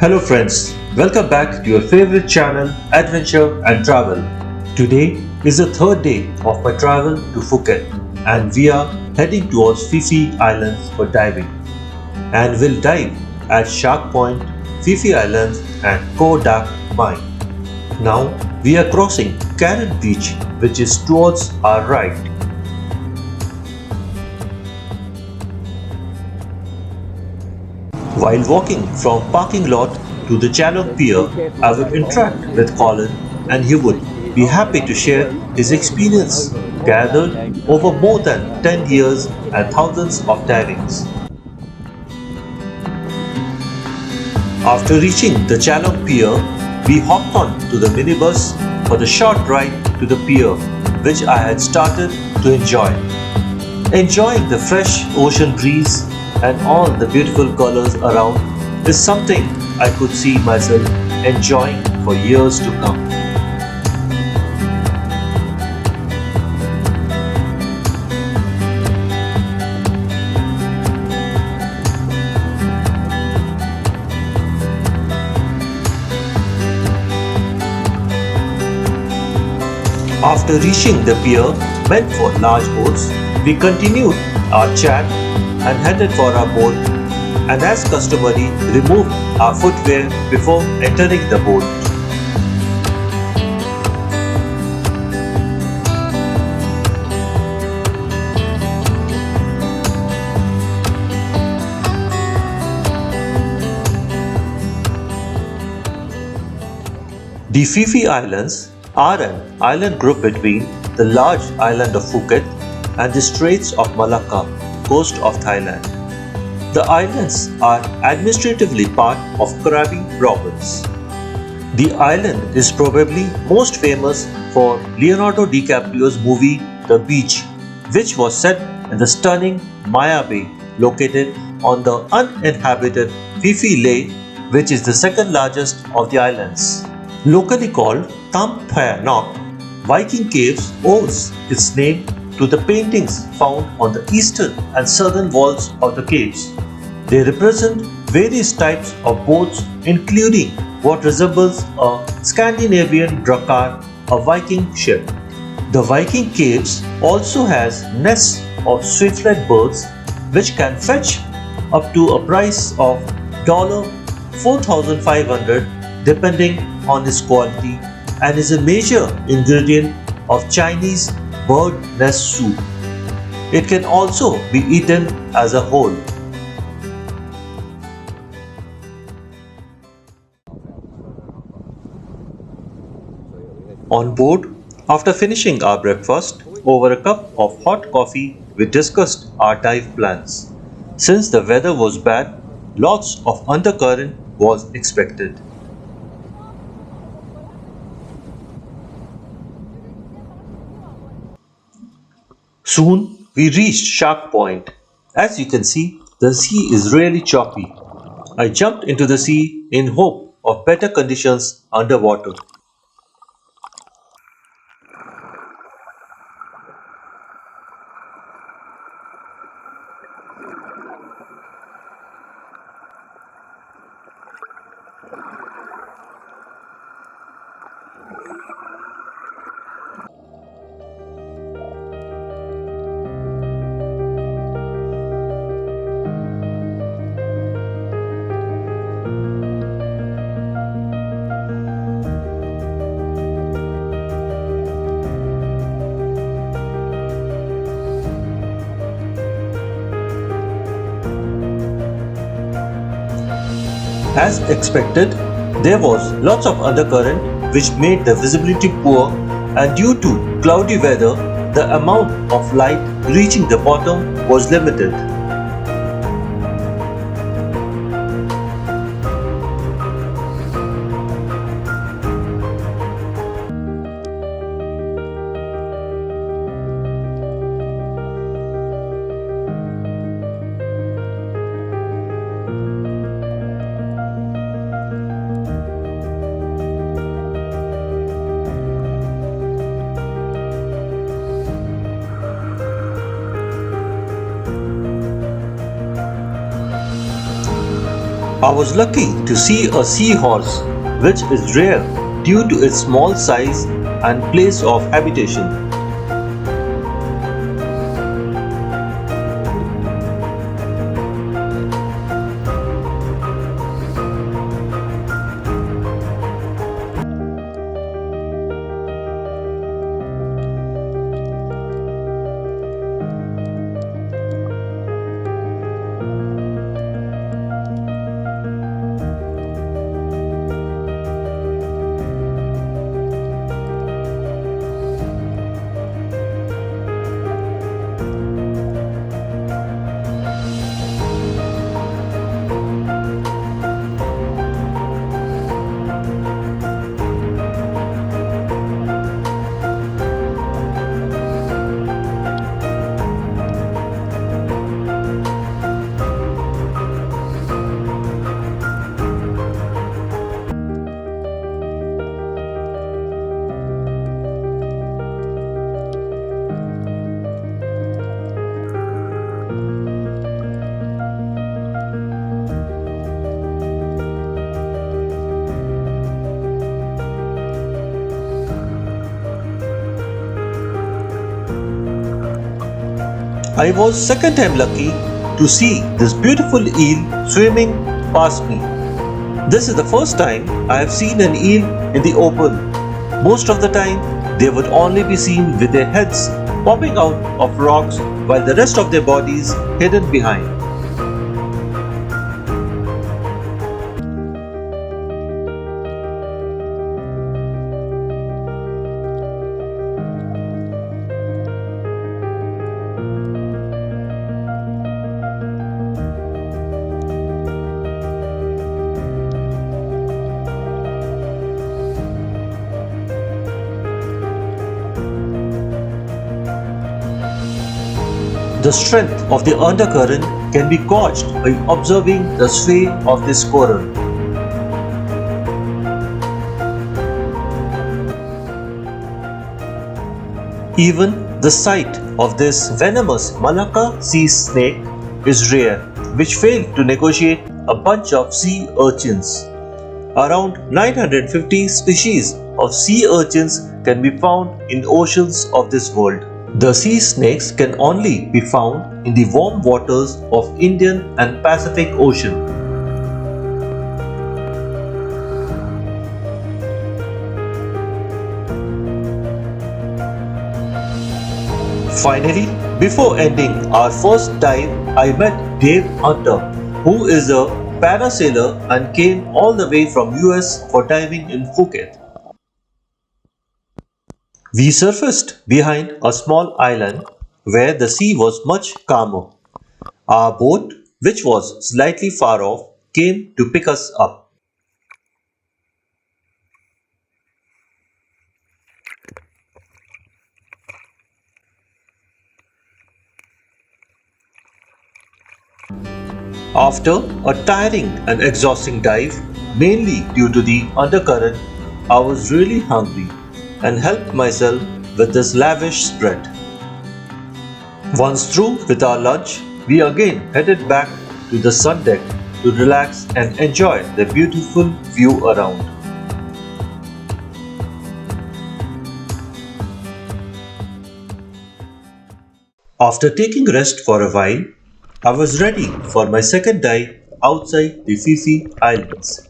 Hello friends, welcome back to your favorite channel Adventure and Travel. Today is the third day of my travel to Phuket and we are heading towards Phi Phi Islands for diving. And we'll dive at Shark Point, Phi Phi Islands and Koh Mine. Now we are crossing Carrot Beach which is towards our right. While walking from parking lot to the Chalong Pier, I would interact with Colin and he would be happy to share his experience gathered over more than 10 years and thousands of divings. After reaching the Chalong Pier, we hopped on to the minibus for the short ride to the pier, which I had started to enjoy. Enjoying the fresh ocean breeze and all the beautiful colors around is something I could see myself enjoying for years to come. After reaching the pier meant for large boats, we continued our chat and headed for our boat and as customary removed our footwear before entering the boat. The Phi Phi Islands are an island group between the large island of Phuket and the Straits of Malacca, coast of Thailand. The islands are administratively part of Krabi province. The island is probably most famous for Leonardo DiCaprio's movie The Beach, which was set in the stunning Maya Bay located on the uninhabited Phi Phi Lake, which is the second largest of the islands. Locally called Tam Phaya Nok, Viking Caves owes its name to the paintings found on the eastern and southern walls of the caves. They represent various types of boats including what resembles a Scandinavian drakkar, a Viking ship. The Viking Caves also has nests of swiftlet birds which can fetch up to a price of $4,500 depending on its quality and is a major ingredient of Chinese bird nest soup. It can also be eaten as a whole. On board, after finishing our breakfast, over a cup of hot coffee, we discussed our dive plans. Since the weather was bad, lots of undercurrent was expected. Soon we reached Shark Point. As you can see, the sea is really choppy. I jumped into the sea in hope of better conditions underwater. As expected, there was lots of undercurrent which made the visibility poor and due to cloudy weather, the amount of light reaching the bottom was limited. I was lucky to see a seahorse, which is rare due to its small size and place of habitation. I was second time lucky to see this beautiful eel swimming past me. This is the first time I have seen an eel in the open. Most of the time, they would only be seen with their heads popping out of rocks while the rest of their bodies hidden behind. The strength of the undercurrent can be gauged by observing the sway of this coral. Even the sight of this venomous Malacca sea snake is rare, which failed to negotiate a bunch of sea urchins. Around 950 species of sea urchins can be found in oceans of this world. The sea snakes can only be found in the warm waters of Indian and Pacific Ocean. Finally, before ending our first dive, I met Dave Hunter, who is a parasailer and came all the way from US for diving in Phuket. We surfaced behind a small island where the sea was much calmer. Our boat, which was slightly far off, came to pick us up. After a tiring and exhausting dive, mainly due to the undercurrent, I was really hungry and helped myself with this lavish spread. Once through with our lunch, we again headed back to the sun deck to relax and enjoy the beautiful view around. After taking rest for a while, I was ready for my second dive outside the Phi Phi Islands.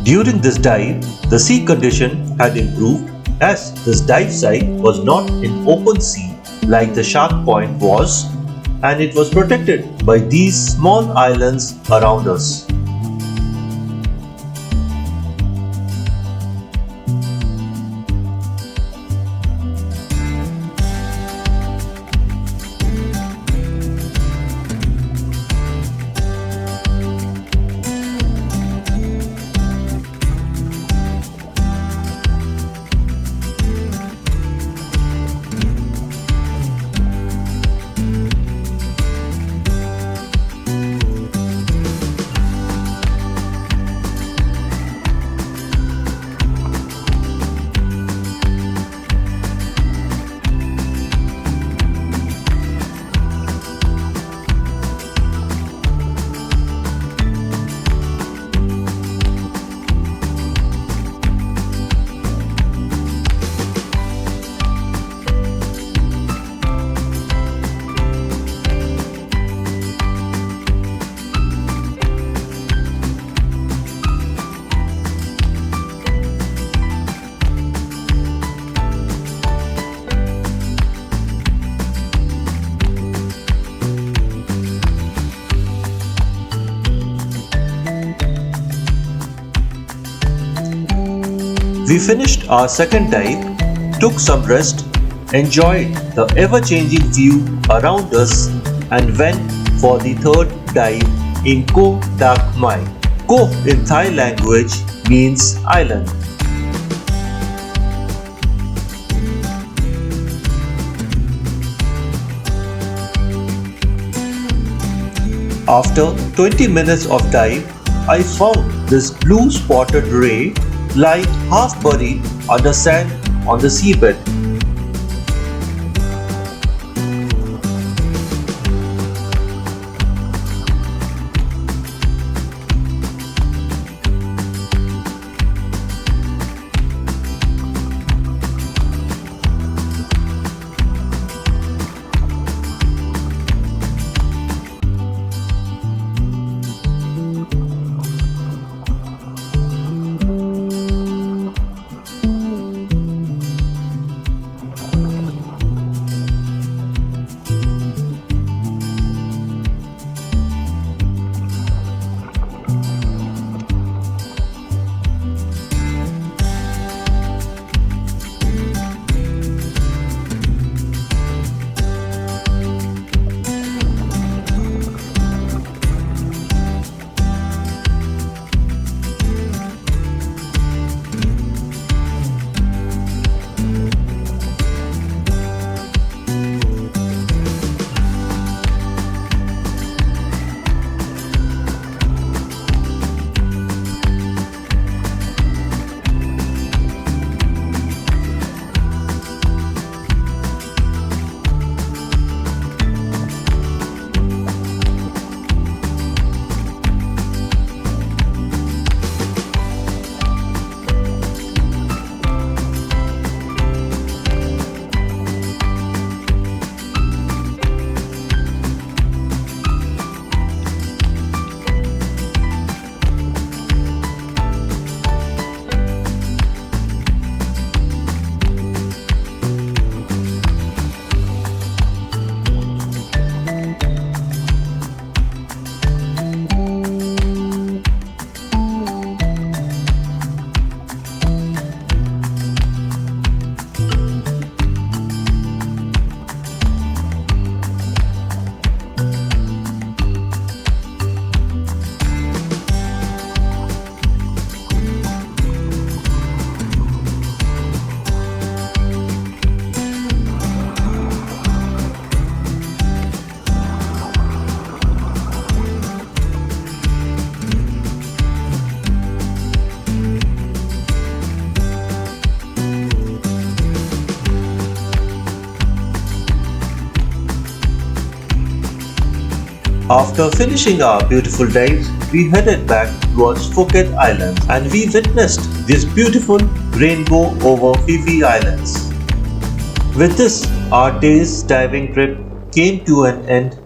During this dive, the sea condition had improved as this dive site was not in open sea like the Shark Point was, and it was protected by these small islands around us. We finished our second dive, took some rest, enjoyed the ever changing view around us, and went for the third dive in Koh Tak Mai. Koh in Thai language means island. After 20 minutes of dive, I found this blue spotted ray lying half buried under sand on the seabed. After finishing our beautiful dives, we headed back towards Phuket Island and we witnessed this beautiful rainbow over Phi Phi Islands. With this, our day's diving trip came to an end,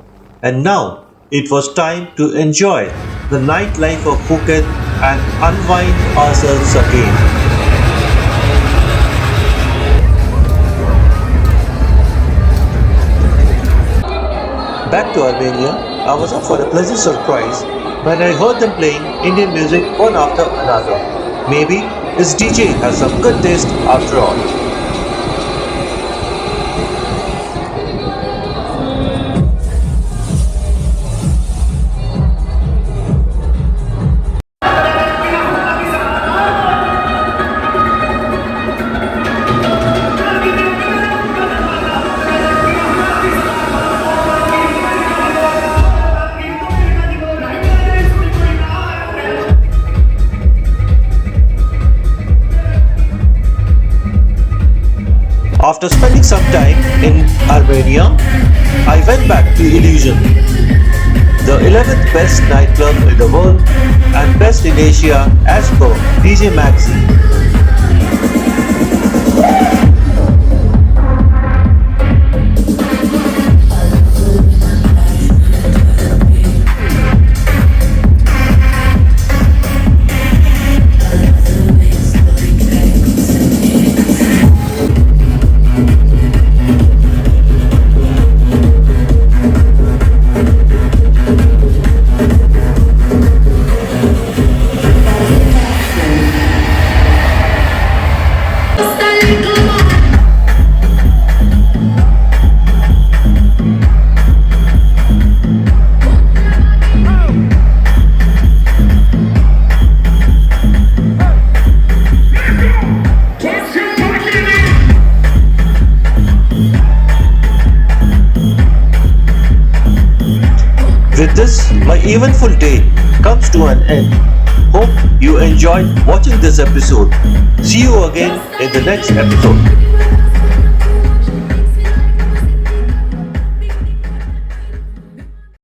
and now it was time to enjoy the nightlife of Phuket and unwind ourselves again. Back to Albania, I was up for a pleasant surprise when I heard them playing Indian music one after another. Maybe this DJ has some good taste after all. After spending some time in Albania, I went back to Illusion, the 11th best nightclub in the world and best in Asia as per DJ Magazine. With this, my eventful day comes to an end. Hope you enjoyed watching this episode. See you again in the next episode.